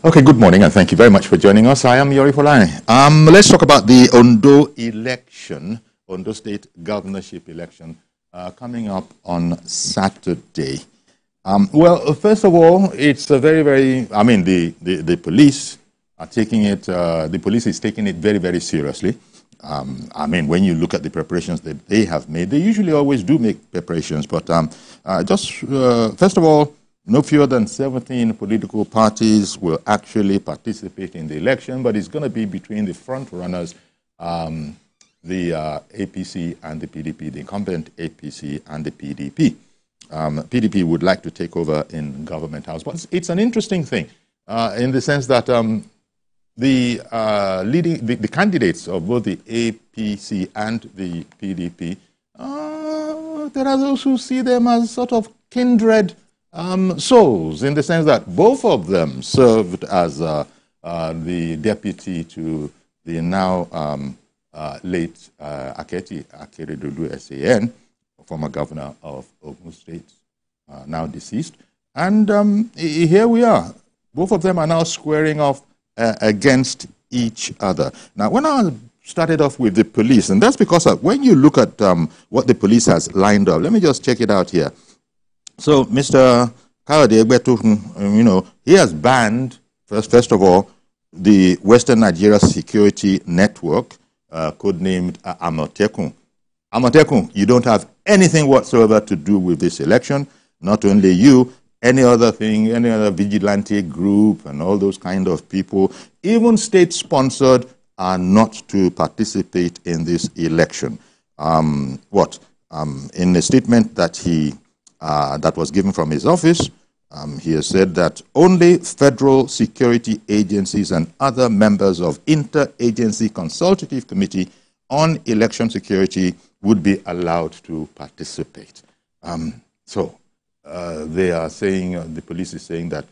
Okay, good morning, and thank you very much for joining us. I am Yori Folani. Let's talk about the Ondo election, Ondo State Governorship election, coming up on Saturday. Well, first of all, it's a the police are taking it, the police is taking it very, very seriously. When you look at the preparations that they have made, they usually always do make preparations, but first of all, no fewer than 17 political parties will actually participate in the election, but it's going to be between the front runners, the APC and the PDP, the incumbent APC and the PDP. PDP would like to take over in Government House, but it's an interesting thing in the sense that the candidates of both the APC and the PDP, there are those who see them as sort of kindred souls, in the sense that both of them served as the deputy to the now late Aketi Akeredolu SAN, former governor of Ondo State, now deceased. And here we are. Both of them are now squaring off against each other. Now, when I started off with the police, and that's because when you look at what the police has lined up, let me just check it out here. So, Mr. Kayode Egbetu, he has banned, first of all, the Western Nigeria Security Network, codenamed Amotekun. Amotekun, you don't have anything whatsoever to do with this election. Not only you, any other thing, any other vigilante group and all those kind of people, even state-sponsored, are not to participate in this election. In a statement that that was given from his office, he has said that only federal security agencies and other members of Interagency Consultative Committee on Election Security would be allowed to participate. They are saying, the police is saying that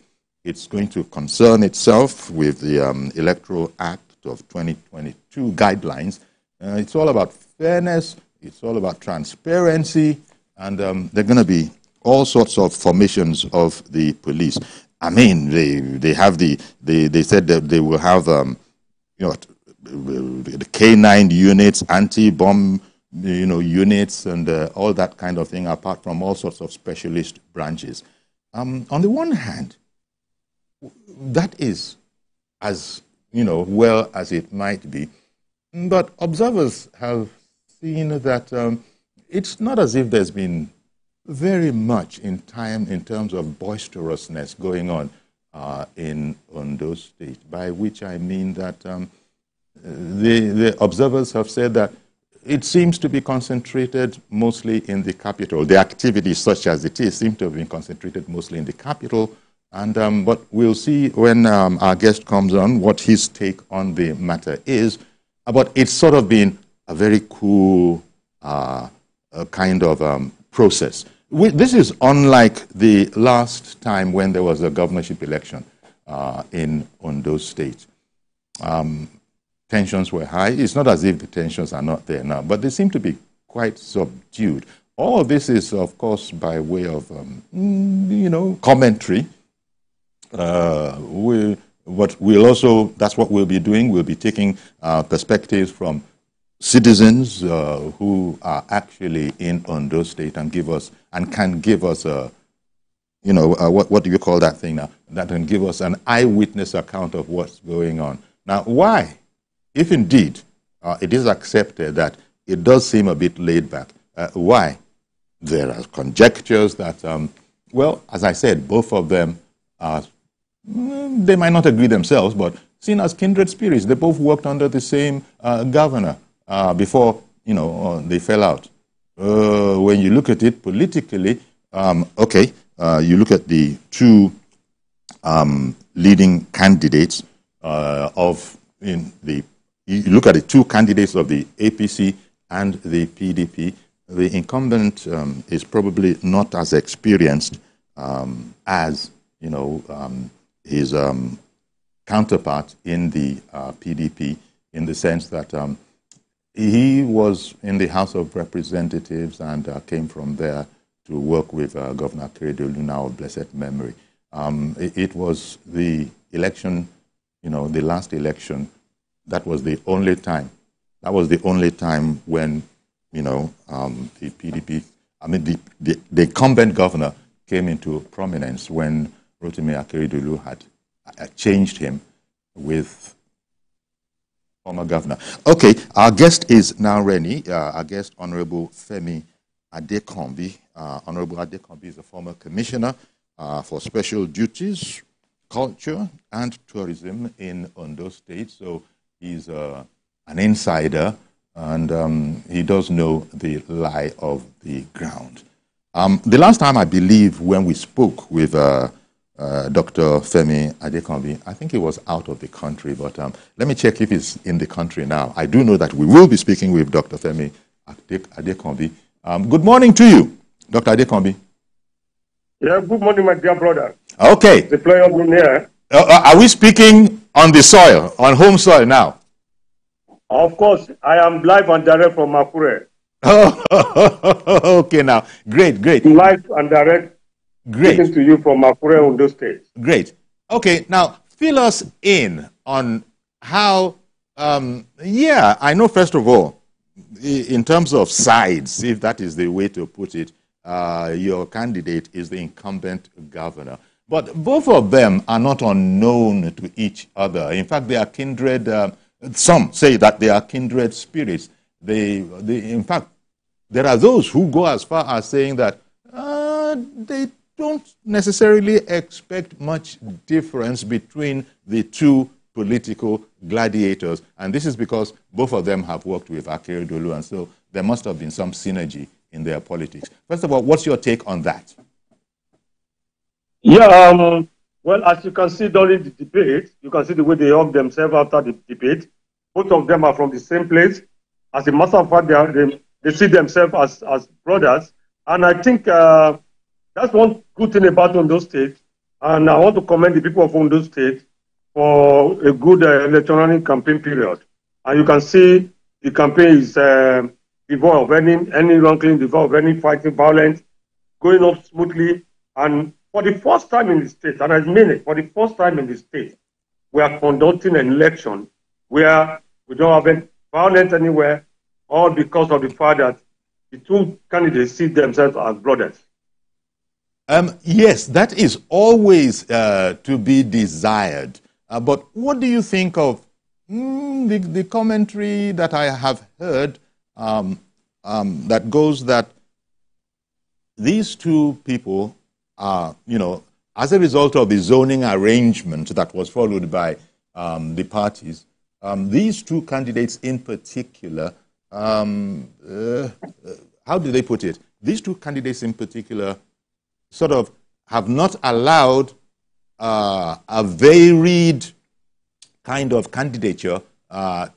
it's going to concern itself with the Electoral Act of 2022 guidelines. It's all about fairness, it's all about transparency, and they're going to be all sorts of formations of the police. They said that they will have the K9 units, anti-bomb units, and all that kind of thing, apart from all sorts of specialist branches. On the one hand, that is as well as it might be, but observers have seen that it's not as if there's been very much in terms of boisterousness going on in Ondo State, by which I mean that the observers have said that it seems to be concentrated mostly in the capital. The activities, such as it is, seem to have been concentrated mostly in the capital. And but we'll see when our guest comes on what his take on the matter is. But it's sort of been a very cool kind of process. This is unlike the last time when there was a governorship election in Ondo State. Tensions were high. It's not as if the tensions are not there now, but they seem to be quite subdued. All of this is, of course, by way of, commentary. That's what we'll be doing. We'll be taking perspectives from citizens who are actually in Ondo State and can give us a, what do you call that thing now? That can give us an eyewitness account of what's going on. Now, why? If indeed it is accepted that it does seem a bit laid back, why? There are conjectures that, as I said, both of them are, they might not agree themselves, but seen as kindred spirits. They both worked under the same governor before, they fell out. When you look at it politically, you look at the two leading candidates you look at the two candidates of the APC and the PDP. The incumbent is probably not as experienced as his counterpart in the PDP, in the sense that he was in the House of Representatives and came from there to work with Governor Akeredolu, now of blessed memory. It was the election, the last election, that was the only time. That was the only time when, the PDP, the incumbent governor came into prominence when Rotimi Akeredolu had changed him with former governor. Okay, our guest is now ready. Our guest, Honorable Femi Adekombi. Honorable Adekombi is a former commissioner for special duties, culture, and tourism in Ondo State. So he's an insider, and he does know the lie of the ground. The last time, I believe, when we spoke with Dr. Femi Adekombi, I think he was out of the country, but let me check if he's in the country now. I do know that we will be speaking with Dr. Femi Adekombi. Good morning to you, Dr. Adekombi. Yeah, good morning, my dear brother. Okay. The player of here. Are we speaking on the soil, on home soil now? Of course, I am live and direct from Akure. Oh, okay now. Great. Live and direct. Great. Speaking to you from Akure, Ondo State. Great. Okay, now fill us in on how, I know first of all, in terms of sides, if that is the way to put it, your candidate is the incumbent governor. But both of them are not unknown to each other. In fact, they are kindred. Some say that they are kindred spirits. In fact, there are those who go as far as saying that they don't necessarily expect much difference between the two political gladiators. And this is because both of them have worked with Akeredolu, and so there must have been some synergy in their politics. First of all, what's your take on that? Yeah, well, as you can see during the debate, you can see the way they hug themselves after the debate. Both of them are from the same place. As a matter of fact, they see themselves as brothers. And I think that's one good thing about Ondo State. And I want to commend the people of Ondo State for a good electoral campaign period. And you can see the campaign is devoid of any wrongdoing, devoid of any fighting, violence, going on smoothly. And for the first time in the state, and I mean it, for the first time in the state, we are conducting an election where we don't have any violence anywhere, all because of the fact that the two candidates see themselves as brothers. Yes, that is always to be desired. But what do you think of the commentary that I have heard that goes that these two people are, as a result of the zoning arrangement that was followed by the parties, these two candidates in particular, how do they put it? These two candidates in particular sort of have not allowed a varied kind of candidature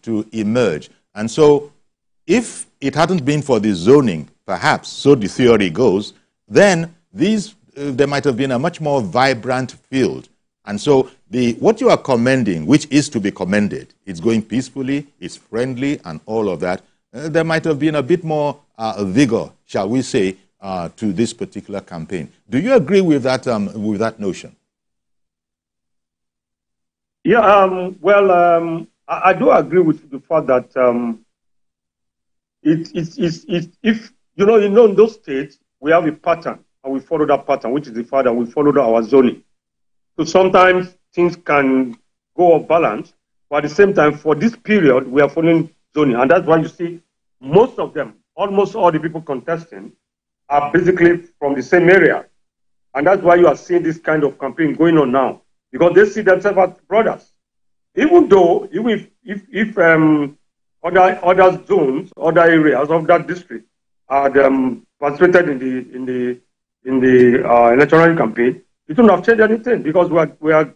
to emerge. And so if it hadn't been for the zoning, perhaps, so the theory goes, then there might have been a much more vibrant field. And so what you are commending, which is to be commended, it's going peacefully, it's friendly, and all of that, there might have been a bit more vigor, shall we say, to this particular campaign. Do you agree with that notion? Yeah, I do agree with the fact that if in those states, we have a pattern, and we follow that pattern, which is the fact that we follow our zoning. So sometimes things can go off balance, but at the same time, for this period, we are following zoning. And that's why you see most of them, almost all the people contesting, are basically from the same area. And that's why you are seeing this kind of campaign going on now, because they see themselves as brothers. Even if other zones, other areas of that district had participated in the electoral campaign, it wouldn't have changed anything, because we are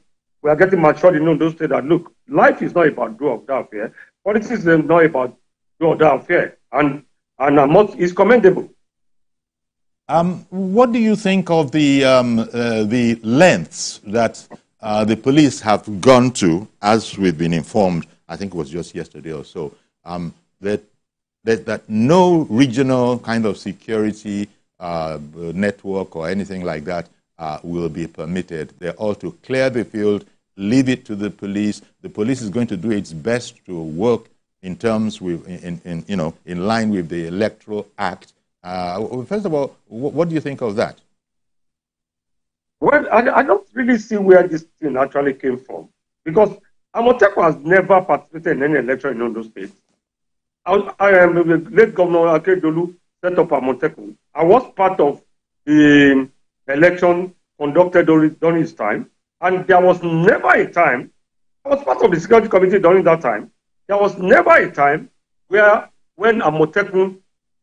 getting matured in those states that, look, life is not about do or die affair. Politics is not about do or die affair. And it's commendable. What do you think of the lengths that the police have gone to, as we've been informed, I think it was just yesterday or so, that no regional kind of security network or anything like that will be permitted? They're all to clear the field leave it to the police. The police is going to do its best to work in terms with, in line with the Electoral Act. First of all, what do you think of that? Well, I don't really see where this thing actually came from, because Amotekun has never participated in any election in Ondo State. I am the late Governor Akeredolu set up Amotekun. I was part of the election conducted during his time, and there was never a time, I was part of the security committee during that time, there was never a time when Amotekun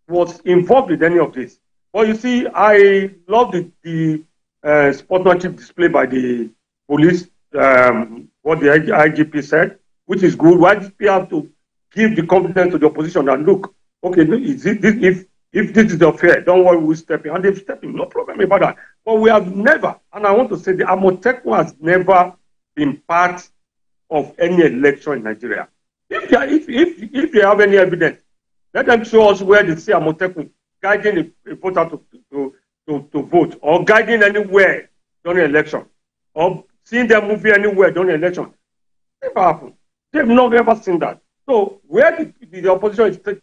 was involved with any of this. But you see, I love the sportsmanship display by the police, what the IGP said, which is good. Why do we have to give the confidence to the opposition and look, okay, if this is unfair, don't worry, we'll step in. And they've stepped in, no problem about that. But we have never, and I want to say the Amotekun has never been part of any election in Nigeria. If they have any evidence, let them show us where they see Amotekun guiding a voter to vote, or guiding anywhere during election, or seeing them moving anywhere during election. Never happened. They've not ever seen that. So where the opposition is taking.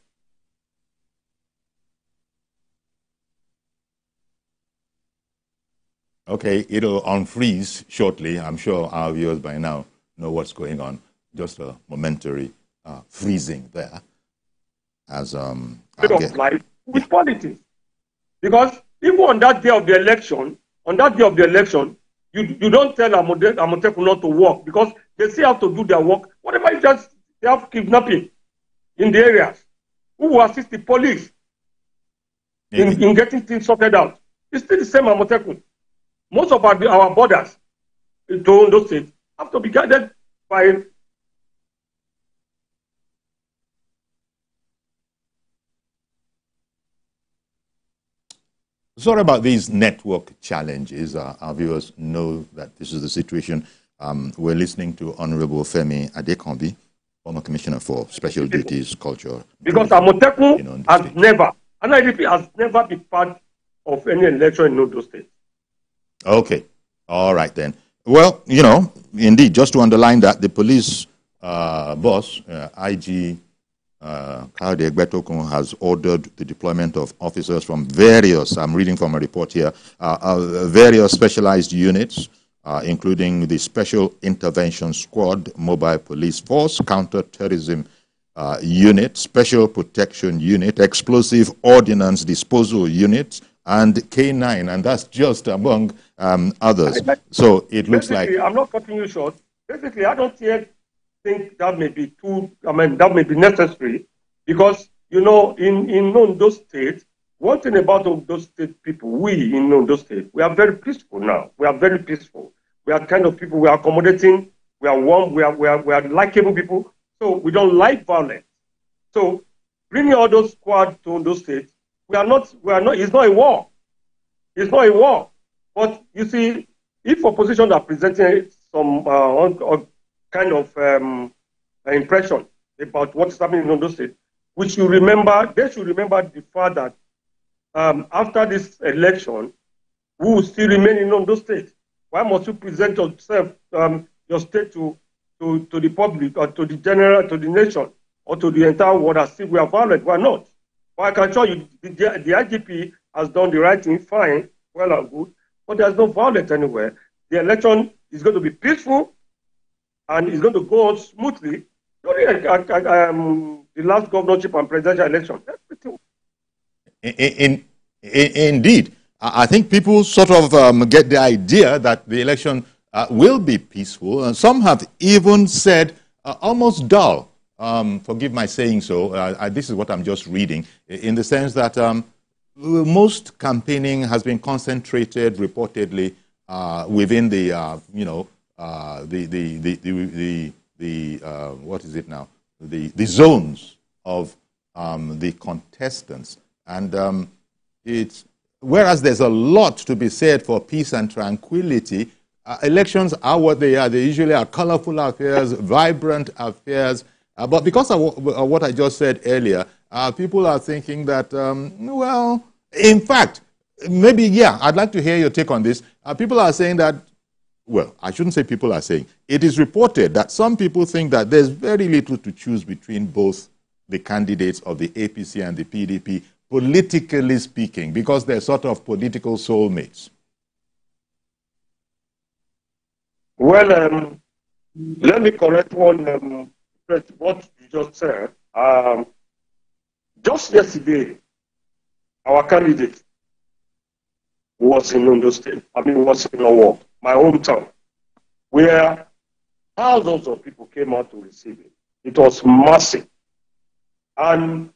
Okay, it'll unfreeze shortly. I'm sure our viewers by now know what's going on. Just a momentary freezing there. As of life with politics, because even on that day of the election, you don't tell Amotekun not to work, because they still have to do their work. Whatever you just, they have kidnapping in the areas. Who will assist the police in getting things sorted out? It's still the same Amotekun. Most of our borders to Ondo State have to be guided by. Sorry about these network challenges. Our viewers know that this is the situation. We're listening to Honorable Femi Adekambi, former Commissioner for Special Duties, Culture. Because Amotekun has never, and IDP has never been part of any election in Ondo State. Okay. All right then. Well, indeed, just to underline that, the police boss, IG Kayode Egbetokun, has ordered the deployment of officers from various, I'm reading from a report here, various specialized units, including the Special Intervention Squad, Mobile Police Force, Counter-Terrorism Unit, Special Protection Unit, Explosive Ordnance Disposal Unit, and K9, and that's just among others. So it looks like... I'm not cutting you short. Basically, I don't think that may be that may be necessary, because, in Ondo State, one thing about Ondo State people, we in Ondo State, we are very peaceful now. We are very peaceful. We are kind of people, we are accommodating, we are warm, we are likable people, so we don't like violence. So bringing all those squads to Ondo State, it's not a war. It's not a war. But you see, if opposition are presenting some kind of impression about what's happening in Ondo State, they should remember the fact that after this election, we will still remain in Ondo State. Why must you present yourself, your state to the public, or to the nation, or to the entire world as if we are violent? Why not? Well, I can tell you, the IGP has done the right thing, fine, well and good, but there's no violence anywhere. The election is going to be peaceful, and it's going to go on smoothly. During the last governorship and presidential election, everything. Indeed. I think people sort of get the idea that the election will be peaceful, and some have even said almost dull. Forgive my saying so. This is what I'm just reading, in the sense that most campaigning has been concentrated reportedly within the what is it now? The zones of the contestants, and whereas there's a lot to be said for peace and tranquility. Elections are what they are. They usually are colorful affairs, vibrant affairs. But because of what I just said earlier, people are thinking that, well, in fact, maybe, yeah, I'd like to hear your take on this. People are saying that well, I shouldn't say people are saying, it is reported that some people think that there's very little to choose between both the candidates of the APC and the PDP, politically speaking, because they're sort of political soulmates. Well, let me correct what you just said. Just yesterday, our candidate was in Ondo State. Was in Owo, my hometown, where thousands of people came out to receive him. It was massive. And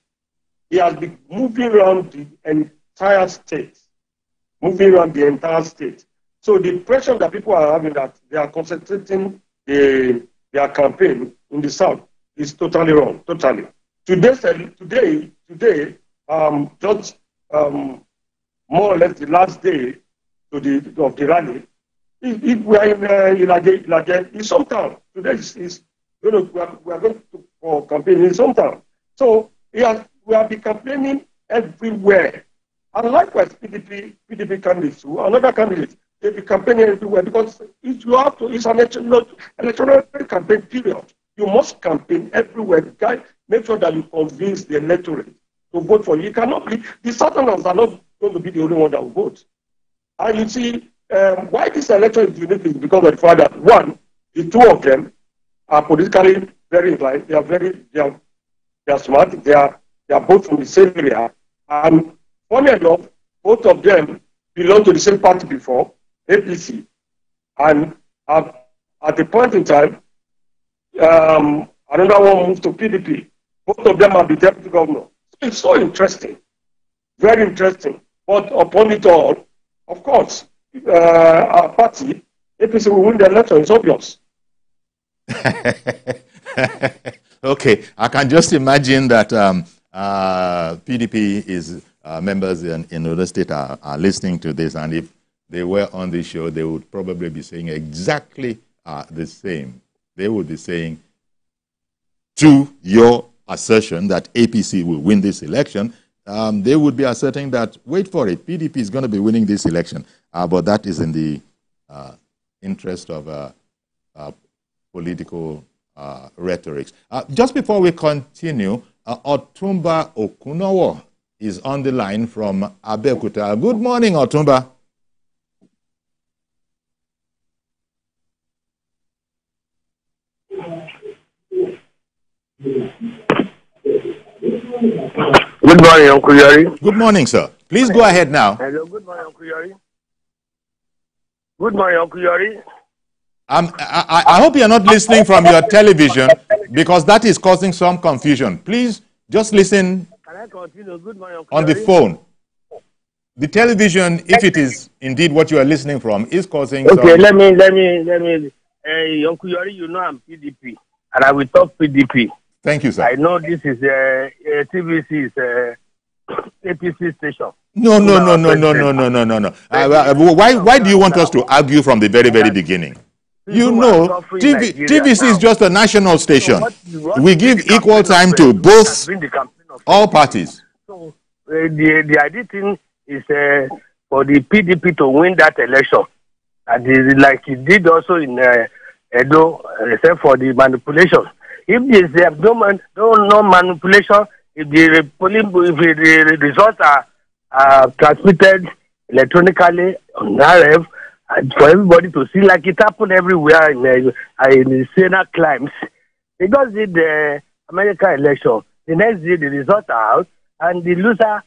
he has been moving around the entire state. So the impression that people are having that they are concentrating their campaign in the South is totally wrong, totally. Today, just more or less the last day of the rally, we are in Ilaje, in some town. Today we are going for campaign in some town. So we have been campaigning everywhere. And likewise, PDP candidates too, another candidate, they'll be campaigning everywhere because it's an electoral campaign period. You must campaign everywhere. Guys, make sure that you convince the electorate to vote for you. It cannot be, the Southerners are not going to be the only one that will vote. And you see, why this election is unique is because of the fact that, one, the two of them are politically very inclined. They are smart. They are both from the same area. And funny enough, both of them belonged to the same party before, APC. And at the point in time, another one moved to PDP. Both of them are the deputy governor. It's so interesting, very interesting. But upon it all, of course, our party, APC, will win the election. It's obvious. Okay, I can just imagine that PDP is members in Ondo State are listening to this, and if they were on the show, they would probably be saying exactly the same. They would be saying, to your assertion that APC will win this election, they would be asserting that, wait for it, PDP is going to be winning this election. But that is in the interest of political rhetorics. Just before we continue, Otumba Okunowo is on the line from Abeokuta. Good morning, Otumba. Good morning, Uncle Yari. Good morning, sir. Please go ahead now. Hello, good morning, Uncle Yari. Good morning, Uncle Yari. I hope you're not listening from your television because that is causing some confusion. Please just listen. Can I continue? Good morning, Uncle on the phone. The television, if it is indeed what you are listening from, is causing okay, some... let me. Uncle Yari, you know I'm PDP, and I will talk PDP. Thank you, sir. I know this is TVC is APC station. No. Why do you want us to argue from the very beginning? You know, TVC is just a national station. We give equal time to both, all parties. So the idea thing is for the PDP to win that election, and like it did also in Edo, except for the manipulation. If there's no manipulation, if the results are transmitted electronically on RF, for everybody to see, like it happened everywhere in the Senate climbs. They just did the American election. The next day, the results are out, and the loser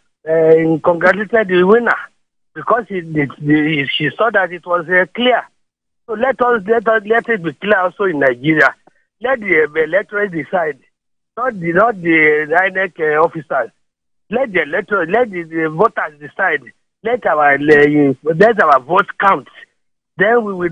congratulated the winner because she saw that it was clear. So let it be clear also in Nigeria. Let the electorate decide, not the INEC officers. Let the voters decide. Let our vote count. Then we will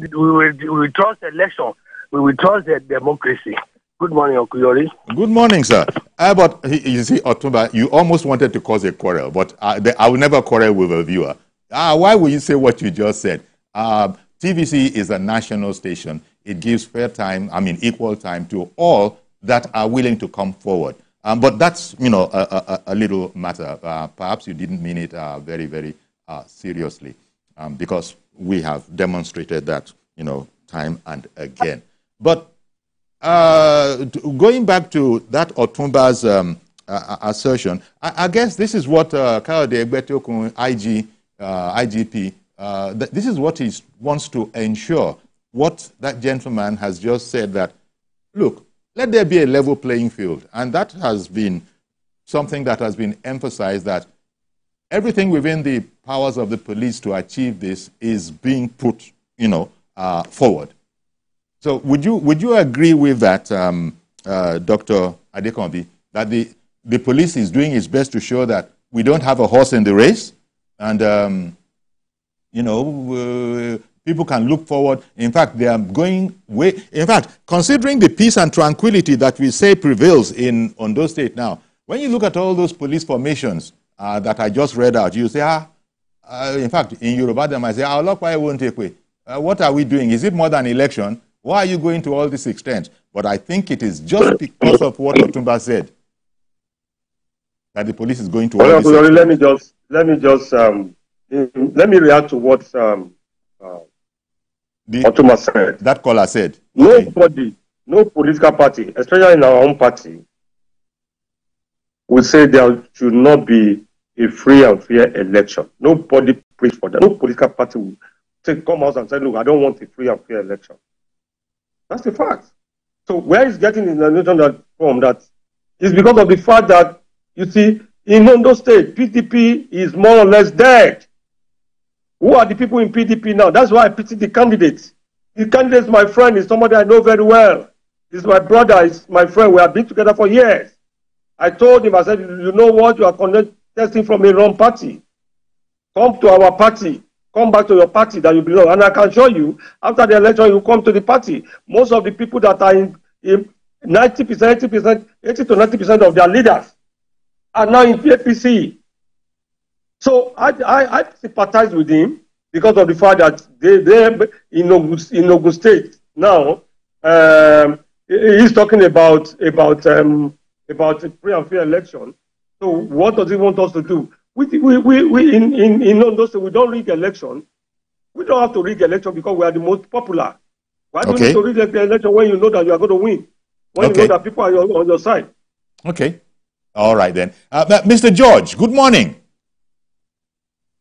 trust the election. We will trust the democracy. Good morning, Uncle Yori. Good morning, sir. But you see, Otumba, you almost wanted to cause a quarrel, but I will never quarrel with a viewer. Why will you say what you just said? TVC is a national station. It gives equal time to all that are willing to come forward. But that's, a little matter. Perhaps you didn't mean it very seriously, because we have demonstrated that, time and again. But going back to that Otumba's assertion, I guess this is what Kayode Egbetokun, IGP, this is what he wants to ensure. What that gentleman has just said, that, look, let there be a level playing field. And that has been something that has been emphasized, that everything within the powers of the police to achieve this is being put, forward. So would you agree with that, Dr. Adekombi, that the police is doing its best to show that we don't have a horse in the race, and people can look forward? In fact, they are going way. In fact, considering the peace and tranquility that we say prevails in Ondo State now, when you look at all those police formations that I just read out, you say, in fact, in Yoruba, they might say, why won't take away? What are we doing? Is it more than election? Why are you going to all this extent? But I think it is just because of what Otumba said that the police is going to all this extent. Let me react to what Otumba said. That caller said. Nobody, no political party, especially in our own party, will say there should not be a free and fair election. Nobody preach for that. No political party will come out and say, look, I don't want a free and fair election. That's the fact. So where is getting in the nation from that is because of the fact that, you see, in Ondo State, PDP is more or less dead. Who are the people in PDP now? That's why I pity the candidates. The candidate, my friend, is somebody I know very well. He's my brother, he's my friend. We have been together for years. I told him, I said, you know what? You are contesting from a wrong party. Come to our party. Come back to your party that you belong. And I can show you, after the election, you come to the party. Most of the people that are in 90%, 80%, 80 to 90% of their leaders are now in APC. So I sympathize with him because of the fact that they in Ogun State now, he's talking about a free and fair election. So what does he want us to do? We in Ondo State, we don't rig election. We don't have to rig election because we are the most popular. Why do you need to rig the election when you know that you are going to win? When you know that people are on your side? Okay. All right then. Mr. George, good morning.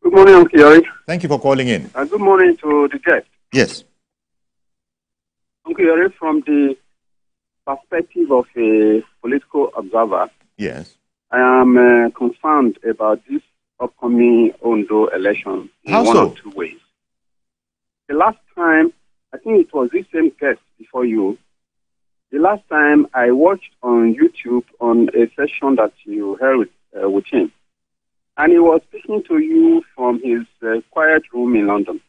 Good morning, Uncle Yori. Thank you for calling in. And good morning to the guest. Yes. Uncle Yori, from the perspective of a political observer, yes, I am concerned about this upcoming Ondo election in one or two ways. The last time, I think it was this same guest before you, the last time I watched on YouTube on a session that you held with him, and he was speaking to you from his quiet room in London.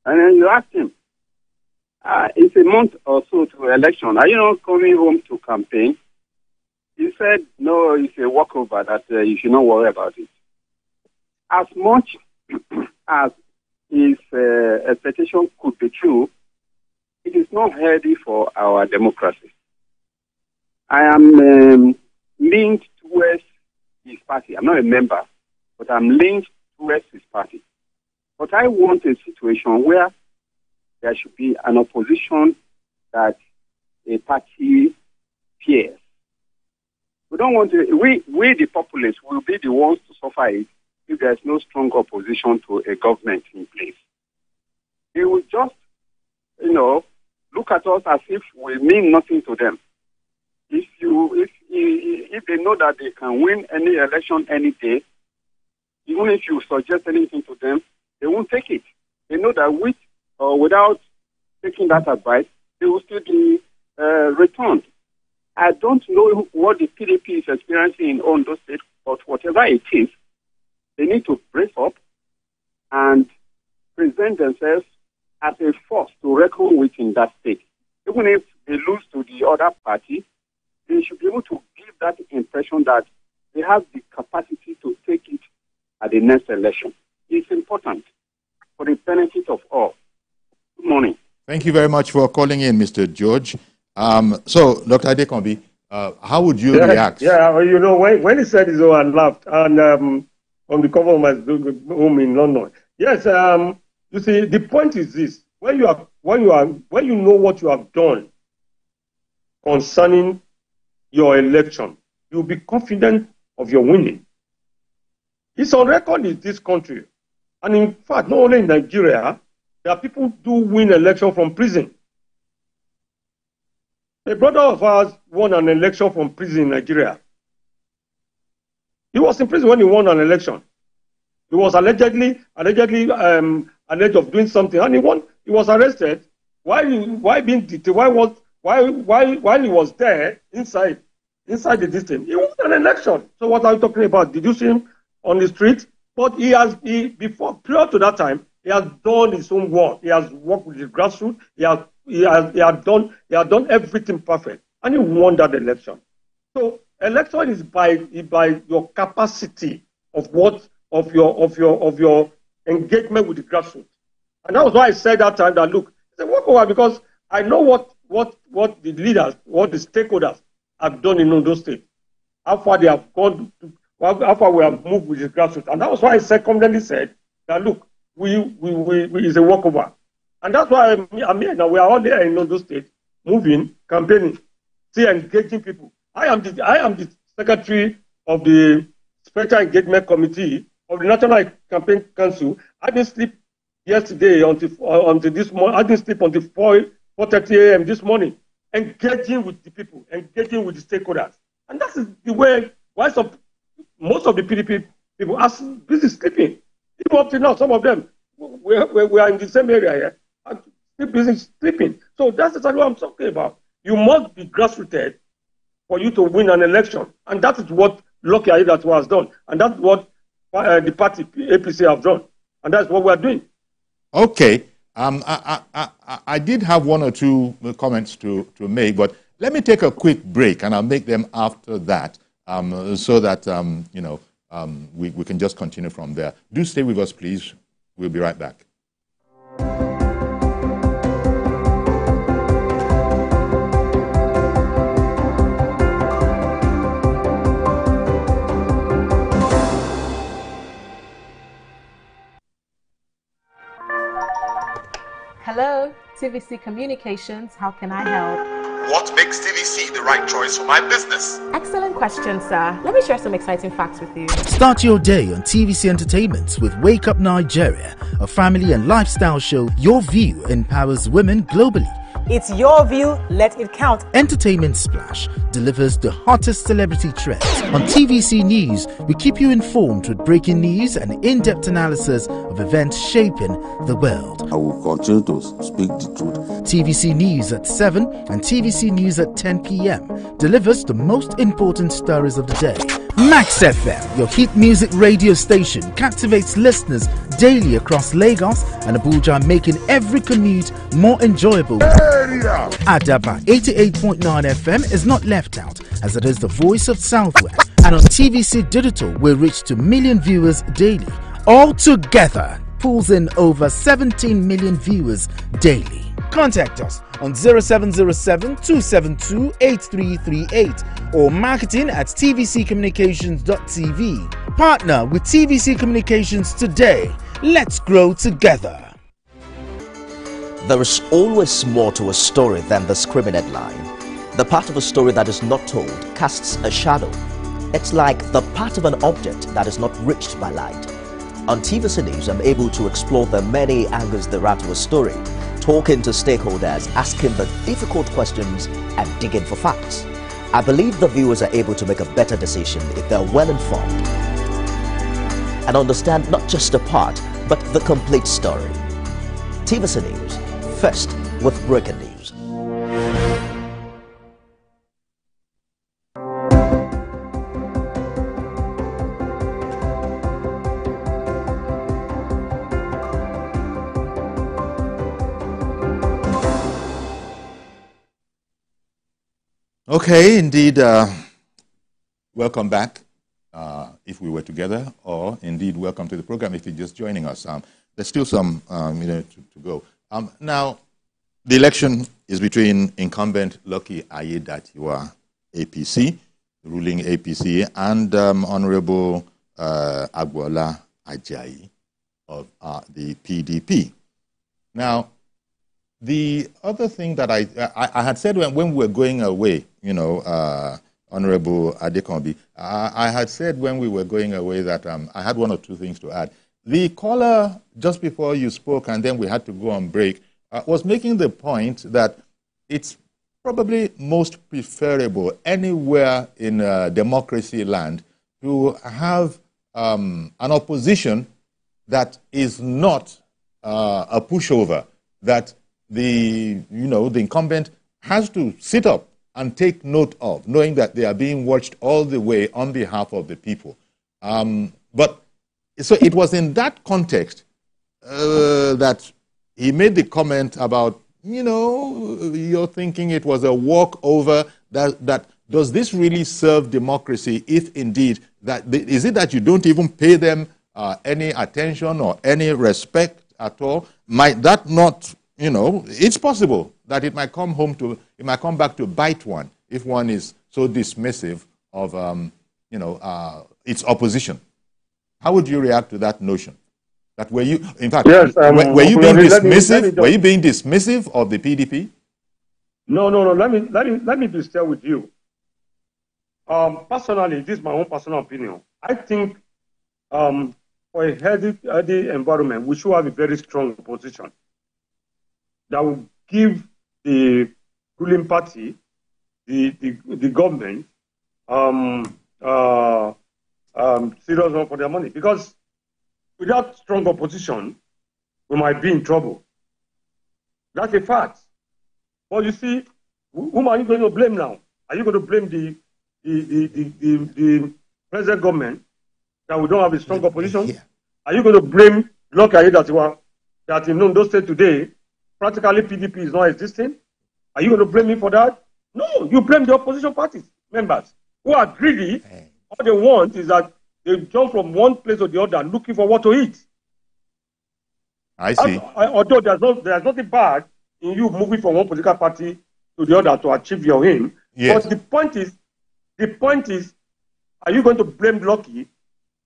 And then you asked him, it's a month or so to election. Are you not coming home to campaign? He said, no, it's a walkover, that you should not worry about it. As much as his expectation could be true, it is not healthy for our democracy. I am linked towards his party. I'm not a member, but I'm linked towards his party. But I want a situation where there should be an opposition that a party fears. We don't want to, we the populace will be the ones to suffer it if there's no strong opposition to a government in place. They will just, look at us as if we mean nothing to them. If they know that they can win any election any day, even if you suggest anything to them, they won't take it. They know that with or without taking that advice, they will still be returned. I don't know what the PDP is experiencing in Ondo State, but whatever it is, they need to brace up and present themselves as a force to reckon with in that state. Even if they lose to the other party, they should be able to give that impression that they have the capacity to take it at the next election. It's important for the benefit of all. Good morning. Thank you very much for calling in, Mr. George. So, Dr. Adekombi, how would you react? Yeah, when he said so, I laughed. And on the cover of my home in London. Yes, you see, the point is this. when you know what you have done concerning your election, you'll be confident of your winning. It's on record in this country. And in fact, not only in Nigeria, there are people who do win election from prison. A brother of ours won an election from prison in Nigeria. He was in prison when he won an election. He was allegedly alleged of doing something, and he won. He was arrested. Why being detained? While he was there inside the distance, he won an election. So what are you talking about? Did you see him on the street? But prior to that time, he has done his own work. He has worked with the grassroots. He had done everything perfect, and he won that election. So election is by your capacity of your engagement with the grassroots. And that was why I said that time that look, it's a walkover, because I know what the leaders, what the stakeholders have done in Ondo State, how far they have gone, how far we have moved with the grassroots. And that was why I confidently said that look, we is a walkover. And that's why I'm here now. We are all there in Ondo State, moving, campaigning, still engaging people. I am the secretary of the Special Engagement Committee of the National Campaign Council. I didn't sleep yesterday until this morning. I didn't sleep until 4:30 a.m. this morning, engaging with the people, engaging with the stakeholders. And that's the way why most of the PDP people are busy sleeping. Even up to now, some of them, we are in the same area here, are still busy sleeping. So that's exactly what I'm talking about. You must be grassrooted for you to win an election. And that is what Lucky Aiyedatiwa has done. And that's what the party, APC, have done. And that's what we're doing. Okay. I did have one or two comments to make, but let me take a quick break, and I'll make them after that, so that we can just continue from there. Do stay with us, please. We'll be right back. Hello, TVC Communications. How can I help? What makes TVC the right choice for my business? Excellent question, sir. Let me share some exciting facts with you. Start your day on TVC Entertainment with Wake Up Nigeria, a family and lifestyle show. Your view empowers women globally. It's your view, let it count. Entertainment Splash delivers the hottest celebrity trends. On TVC News, we keep you informed with breaking news and in-depth analysis of events shaping the world. I will continue to speak the truth. TVC News at 7 and TVC News at 10 p.m. delivers the most important stories of the day. Max FM, your hit music radio station, captivates listeners daily across Lagos and Abuja, making every commute more enjoyable. Adaba 88.9 FM is not left out, as it is the voice of Southwest. And on TVC Digital, we reach to million viewers daily. All together, pulls in over 17 million viewers daily. Contact us on 0707 272 8338 or marketing at tvccommunications.tv. Partner with TVC Communications today. Let's grow together. There is always more to a story than the screaming headline. The part of a story that is not told casts a shadow. It's like the part of an object that is not reached by light. On TVC News, I'm able to explore the many angles there are to a story, talking to stakeholders, asking the difficult questions, and digging for facts. I believe the viewers are able to make a better decision if they're well informed and understand not just a part, but the complete story. TVC News, first with breaking news. Okay, indeed. Welcome back, if we were together, or indeed welcome to the program if you're just joining us. There's still some to go. Now, the election is between incumbent Lucky Aiyedatiwa, APC, ruling APC, and Honorable Agbola Ajayi of the PDP. Now, The other thing that I had said when we were going away, you know, Honorable Adekombi, I had said when we were going away that I had one or two things to add. The caller, just before you spoke, and then we had to go on break, was making the point that it's probably most preferable anywhere in democracy land to have an opposition that is not a pushover, that the incumbent has to sit up and take note of, knowing that they are being watched all the way on behalf of the people. But so it was in that context that he made the comment about, you know, you're thinking it was a walkover, that does this really serve democracy if indeed, is it that you don't even pay them any attention or any respect at all? Might that not, you know, it's possible that it might come back to bite one if one is so dismissive of, its opposition. How would you react to that notion? That were you, in fact, yes, were you being dismissive? Were you being dismissive of the PDP? No. Let me be still with you. Personally, this is my own personal opinion. I think for a healthy environment, we should have a very strong opposition that will give the ruling party, the government, serious one for their money. Because without strong opposition, we might be in trouble. That's a fact. But you see, whom are you going to blame now? Are you going to blame the present government that we don't have a strong opposition? Yeah. Are you going to blame Lucky that in Ondo State today, practically PDP is not existing? Are you going to blame me for that? No, you blame the opposition parties, members, who are greedy. All they want is that they jump from one place to the other looking for what to eat. I see. Although there's nothing bad in you moving from one political party to the other to achieve your aim. Yes. But the point is, are you going to blame Lucky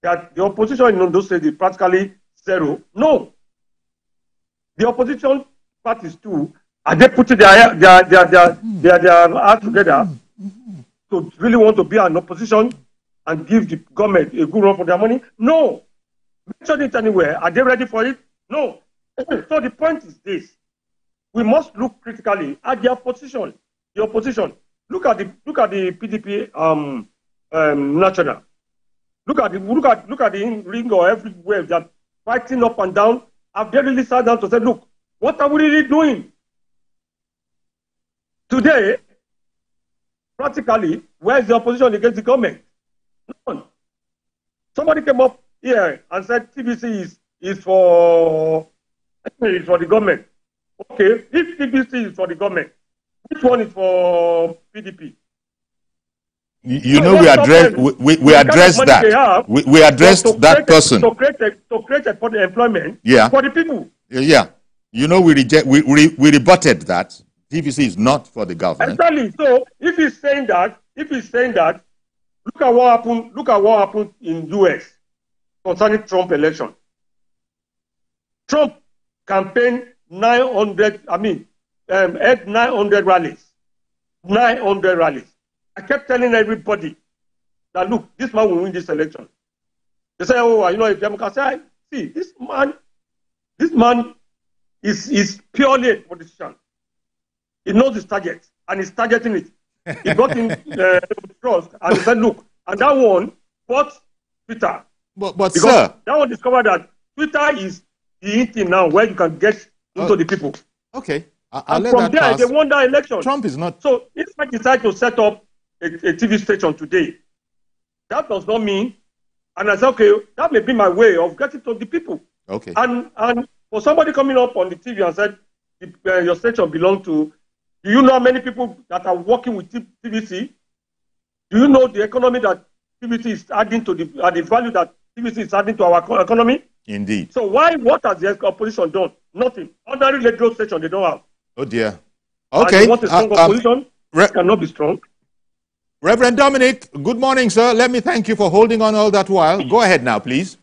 that the opposition in Ondo State is practically zero? No. The opposition parties too, are they putting their heart together to really want to be an opposition and give the government a good run for their money? No. Mention it anywhere. Are they ready for it? No. So the point is this: we must look critically at the opposition. The opposition. Look at the PDP national. Look at the ring or everywhere that fighting up and down. Have they really sat down to say, look, what are we really doing? Today, practically, where is the opposition against the government? None. Somebody came up here and said TVC is for the government. Okay, if TVC is for the government, which one is for PDP? You know, we addressed that. We addressed that person. To create employment for the people. Yeah. You know, we rebutted that. TVC is not for the government. Exactly. So if he's saying that, look at what happened in US concerning Trump election. Trump campaigned 900 rallies. 900 rallies. I kept telling everybody that, look, this man will win this election. They say, oh, you know, a Democrat. I say, see, this man is purely a politician. He knows his target, and he's targeting it. He got in trust, and he said, look, and that one bought Twitter. But sir, that one discovered that Twitter is the thing now where you can get into the people. Okay. And from there, they won that election. Trump is not. So if I decide to set up a TV station today, that does not mean, and I say, okay, that may be my way of getting to the people. Okay. And for somebody coming up on the TV and said, your station belongs to, do you know how many people that are working with TVC? Do you know the economy that TVC is adding to the value that TVC is adding to our economy? Indeed. So what has the opposition done? Nothing. Ordinary radio station they don't have. Oh dear. Okay. What is strong opposition? Cannot be strong. Reverend Dominic, good morning, sir. Let me thank you for holding on all that while. Go ahead now, please.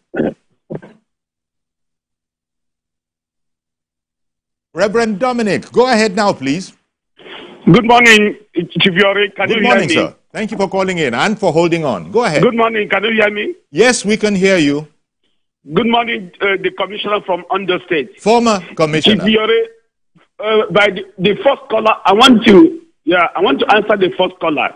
Reverend Dominic, go ahead now, please. Good morning, Chiviore. Can you hear me? Good morning, sir. Thank you for calling in and for holding on. Go ahead. Good morning. Can you hear me? Yes, we can hear you. Good morning, the commissioner from Ondo State. Former commissioner. Chiviore, by the first caller, I want to answer the first caller.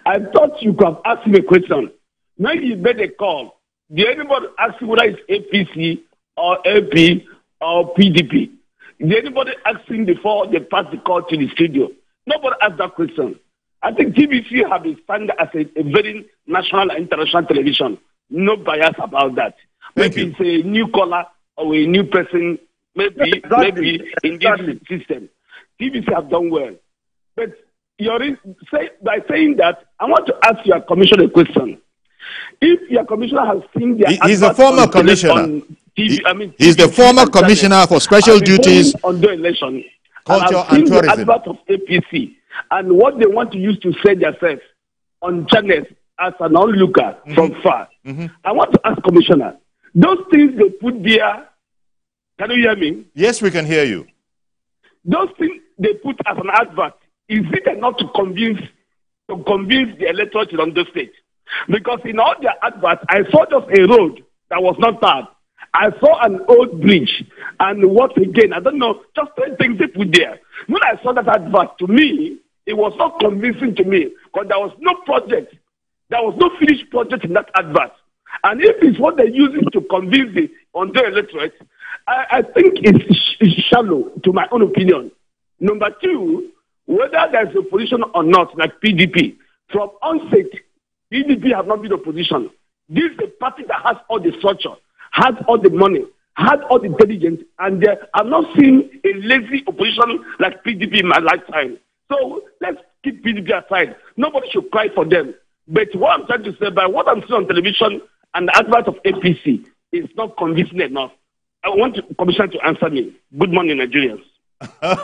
I thought you could have asked me a question. When you made a call, did anybody ask you whether it's APC or AP or PDP? Did anybody ask him before they passed the call to the studio? Nobody asked that question. I think TVC have been standing as a very national and international television. No bias about that. Maybe it's a new caller or a new person, maybe in this system. TVC have done well. But by saying that, I want to ask your commissioner a question. If your commissioner has seen their he's a former commissioner. He's the former commissioner for special duties, on the election, culture and tourism. The advert of APC and what they want to use to sell themselves on channels as an onlooker from far. I want to ask Commissioner, those things they put there, can you hear me? Yes, we can hear you. Those things they put as an advert, is it enough to convince the electorate in the state? Because in all their adverts, I saw just a road that was not tarred. I saw an old bridge, and what again? I don't know, just 10 things they put there. When I saw that advert, to me, it was not convincing to me, because there was no project, there was no finished project in that advert. And if it's what they're using to convince the Ondo electorate, I think it's shallow, to my own opinion. Number two, whether there's opposition or not, like PDP, from onset, PDP have not been opposition. This is a party that has all the structure, has all the money, has all the intelligence, and I've not seen a lazy opposition like PDP in my lifetime. So let's keep PDP aside. Nobody should cry for them. But what I'm trying to say, by what I'm seeing on television and the advert of APC, is not convincing enough. I want the Commissioner to answer me. Good morning, Nigerians.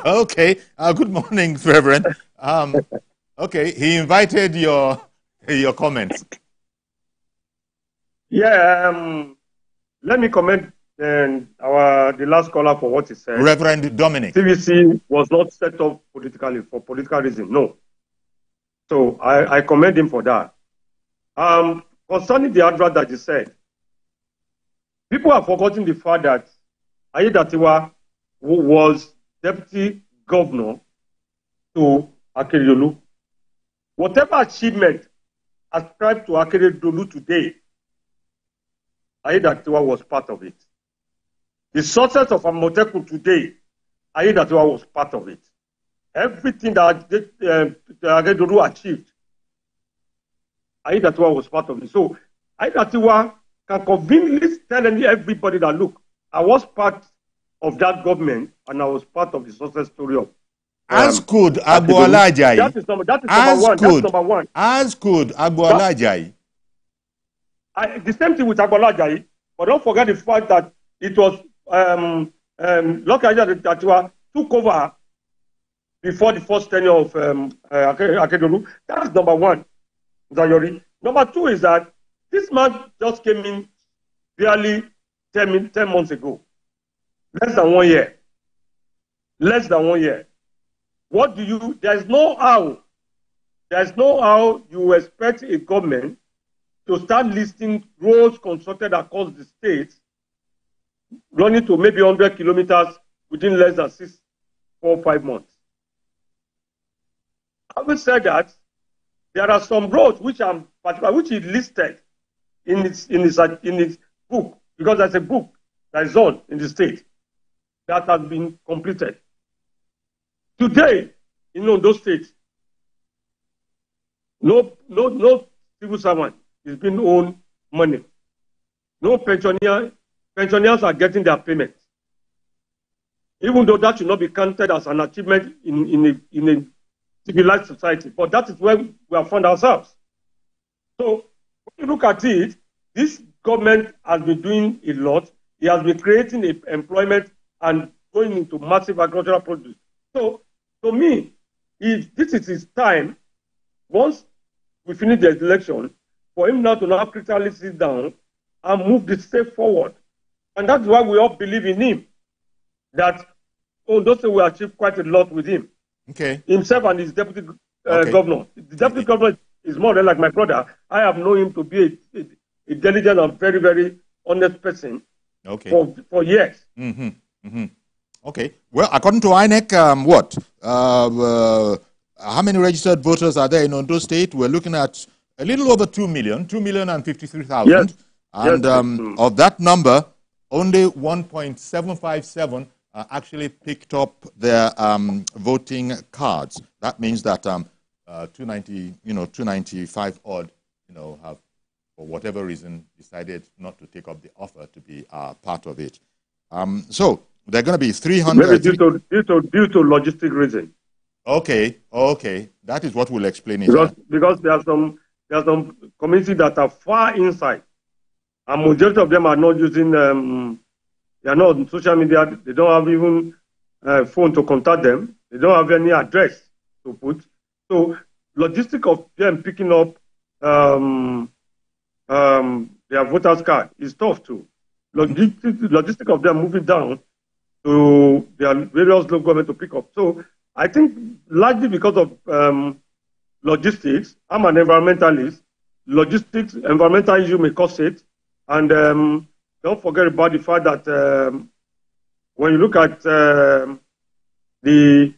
Okay. Good morning, Reverend. Okay, he invited your comments. Yeah, let me comment the last caller for what he said. Reverend Dominic. TVC was not set up politically for political reasons, no. So I commend him for that. Concerning the advert that he said, people have forgotten the fact that Ayedatiwa was deputy governor to Akeredolu. Whatever achievement ascribed to Akeredolu today, Ayedatiwa was part of it. The success of Amotekun today, Ayedatiwa was part of it. Everything that Akeredolu achieved, Ayedatiwa was part of it. So Ayedatiwa can conveniently tell everybody that, look, I was part of that government and I was part of the success story of as could Agboala Ajayi. That is number one. That's number one. As could Agboala Ajayi. The same thing with Agboala Ajayi, but don't forget the fact that it was Lucky Ayedatiwa took over before the first tenure of Akeredolu. That is number one, Zayori. Number two is that this man just came in barely 10 months ago. Less than 1 year. Less than 1 year. What do you, there's no how you expect a government to start listing roads constructed across the state, running to maybe 100 kilometers within less than 4 or 5 months. Having said that, there are some roads which he listed in his book, because there's a book that is on in the state that has been completed. Today, in Ondo State, no civil servant is being owed money. No pensioners are getting their payments. Even though that should not be counted as an achievement in a civilized society, but that is where we have found ourselves. So when you look at it, this government has been doing a lot. It has been creating employment and going into massive agricultural produce. So to me, if this is his time, once we finish the election, for him now to critically sit down and move the state forward. And that's why we all believe in him, that Ondo State will achieve quite a lot with him. Okay. Himself and his deputy governor. The deputy governor is more or less like my brother. I have known him to be a diligent and very, very honest person for years. Mm-hmm. Mm-hmm. Okay. Well, according to INEC, how many registered voters are there in Ondo State? We're looking at a little over 2,053,000. Yes. And of that number, only 1.757 actually picked up their voting cards. That means that 295 odd, have, for whatever reason, decided not to take up the offer to be part of it. So there are going to be 300. Maybe due to logistic reason. Okay. That is what we'll explain it. Because there are some communities that are far inside, and majority of them are not using. They are not on social media. They don't have even phone to contact them. They don't have any address to put. So logistic of them picking up their voters card is tough too. Logistic of them moving down to their various local government to pick up. So I think largely because of logistics, I'm an environmentalist. Logistics, environmental issue may cause it. And don't forget about the fact that when you look at the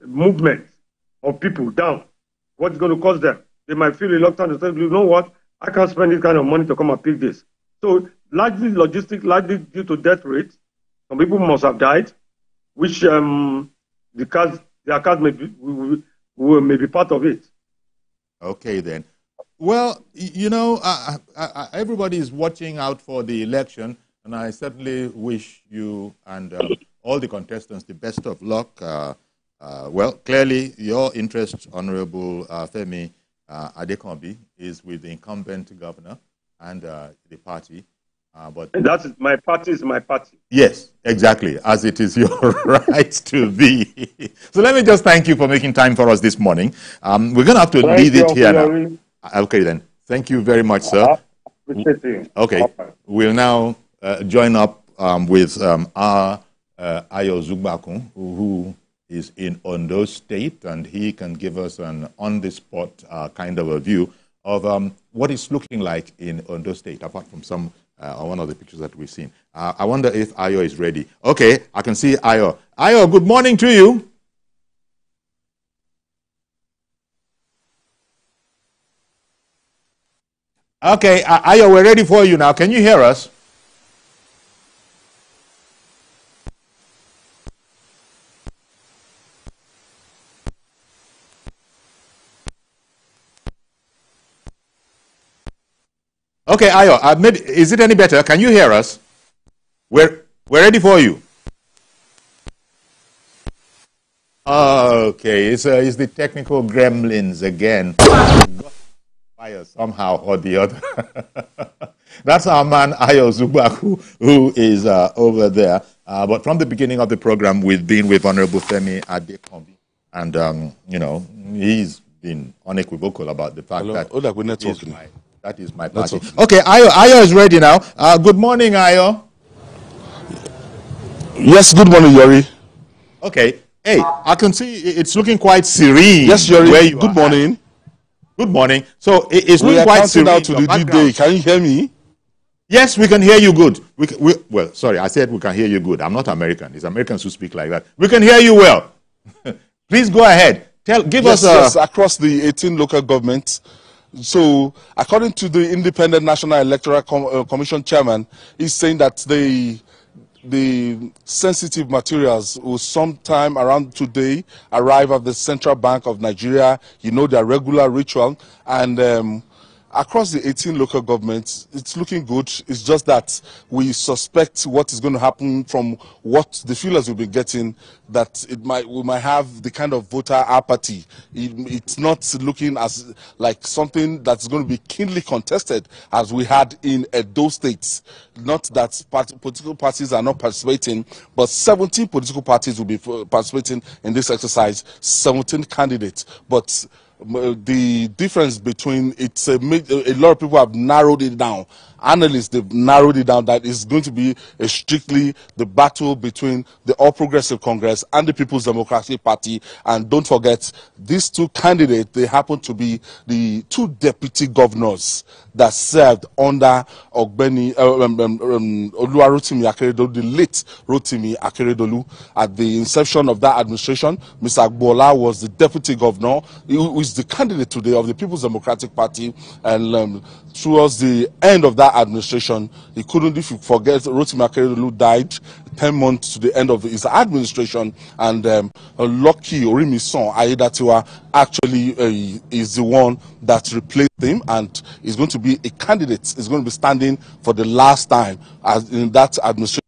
movement of people down, what's going to cause them? They might feel reluctant to say, you know what, I can't spend this kind of money to come and pick this. So largely logistics, largely due to death rates, some people must have died, which their cars may be part of it. Okay, then. Well, everybody is watching out for the election, and I certainly wish you and all the contestants the best of luck. Well, clearly, your interest, Honorable Femi Adekombi, is with the incumbent governor and the party. But that is my party. Is my party. Yes, exactly, as it is your right to be. So let me just thank you for making time for us this morning. We're going to have to leave it here now. Okay, then. Thank you very much, sir. Appreciate you. Okay, we'll now join up with our Ayo Zugbakun, who is in Ondo State, and he can give us an on-the-spot kind of a view of what it's looking like in Ondo State, apart from some one of the pictures that we've seen. I wonder if Ayo is ready. Okay, I can see Ayo. Ayo, good morning to you. Okay, Ayo, we're ready for you now. Can you hear us? Okay, Ayo, is it any better? Can you hear us? We're ready for you. Okay, it's the technical gremlins again. Fire somehow or the other. That's our man Ayo Zubaku, who is over there. But from the beginning of the program, we've been with Honorable Femi Adekombi, and he's been unequivocal about the fact that is my party. Okay, Ayo is ready now. Good morning, Ayo. Yes, good morning, Yori. Okay. Hey, I can see it's looking quite serene. Yes, Yori. Good morning. Good morning. So it's looking quite serene. We are counting down to the D-Day. Can you hear me? Yes, we can hear you good. Well, sorry, I said we can hear you good. I'm not American. It's Americans who speak like that. We can hear you well. Please go ahead. Give us across the 18 local governments. So, according to the Independent National Electoral Commission chairman, he's saying that the sensitive materials will sometime around today arrive at the Central Bank of Nigeria, their regular ritual, and across the 18 local governments, it's looking good. It's just that we suspect what is going to happen from what the feelers will be getting, that we might have the kind of voter apathy. It's not looking as like something that's going to be keenly contested as we had in Edo State. Not that political parties are not participating, but 17 political parties will be participating in this exercise, 17 candidates. But the difference between a lot of people have narrowed it down, analysts, they've narrowed it down that it's going to be strictly the battle between the All Progressive Congress and the People's Democratic Party. And don't forget, these two candidates, they happen to be the two deputy governors that served under Ogbeni Oluwarotimi Akeredolu, the late Rotimi Akeredolu. At the inception of that administration, Mr. Agbola was the deputy governor, who is the candidate today of the People's Democratic Party. And towards the end of that administration, he couldn't, if you forget, Rotimi Akeredolu died 10 months to the end of his administration, and Lucky Orimison Ayedatiwa actually is the one that replaced him, and is going to be a candidate. Is going to be standing for the last time as in that administration.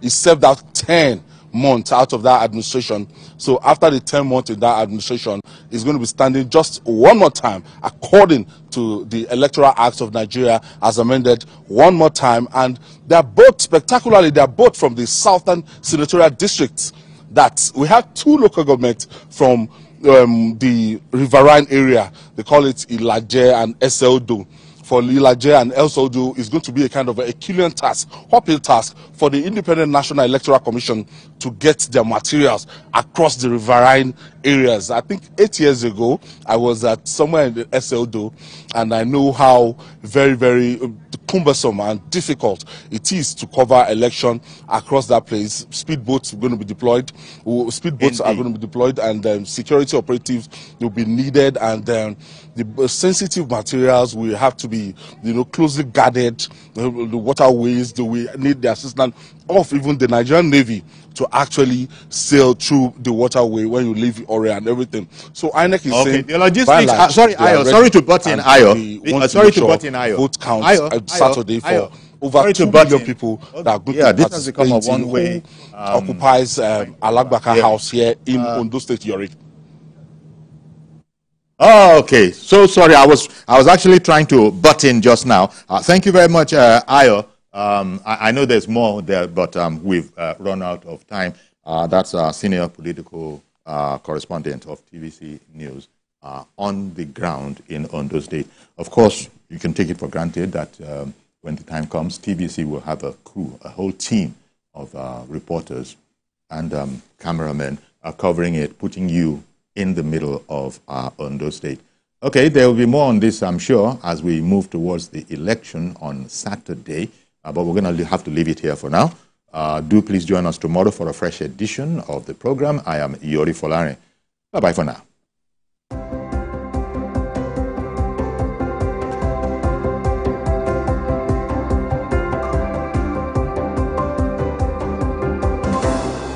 He served out 10 months out of that administration. So after the 10 months in that administration, he's going to be standing just one more time, according to the Electoral Act of Nigeria as amended, one more time. And they're both, spectacularly, they're both from the southern senatorial districts. That we have two local governments from the riverine area. They call it Ilaje and Ondo. For Ilaje and Ondo is going to be a kind of a Herculean task, uphill task for the Independent National Electoral Commission to get their materials across the riverine areas. I think 8 years ago, I was at somewhere in the Ondo, and I know how very, very cumbersome and difficult it is to cover election across that place. Speedboats are going to be deployed. Speedboats are going to be deployed, and security operatives will be needed, and the sensitive materials will have to be, closely guarded. The waterways, we need the assistance of even the Nigerian Navy to actually sail through the waterway when you leave Ore and everything. So INEC is saying the logistics. Sorry to butt in, Ayo. Sorry to butt in, Ayo. Vote counts Saturday for over 2 million people that are going to this has become a one-way. Occupies Alagbaka House here in Ondo State, Yori. Oh, okay. So sorry, I was actually trying to butt in just now. Thank you very much, Ayo. I know there's more there, but we've run out of time. That's our senior political correspondent of TVC News on the ground in Ondo State. Of course, you can take it for granted that when the time comes, TVC will have a crew, a whole team of reporters and cameramen covering it, putting you in the middle of Ondo State. Okay, there will be more on this, I'm sure, as we move towards the election on Saturday. But we're going to have to leave it here for now. Do please join us tomorrow for a fresh edition of the program. I am Yori Folare. Bye-bye for now.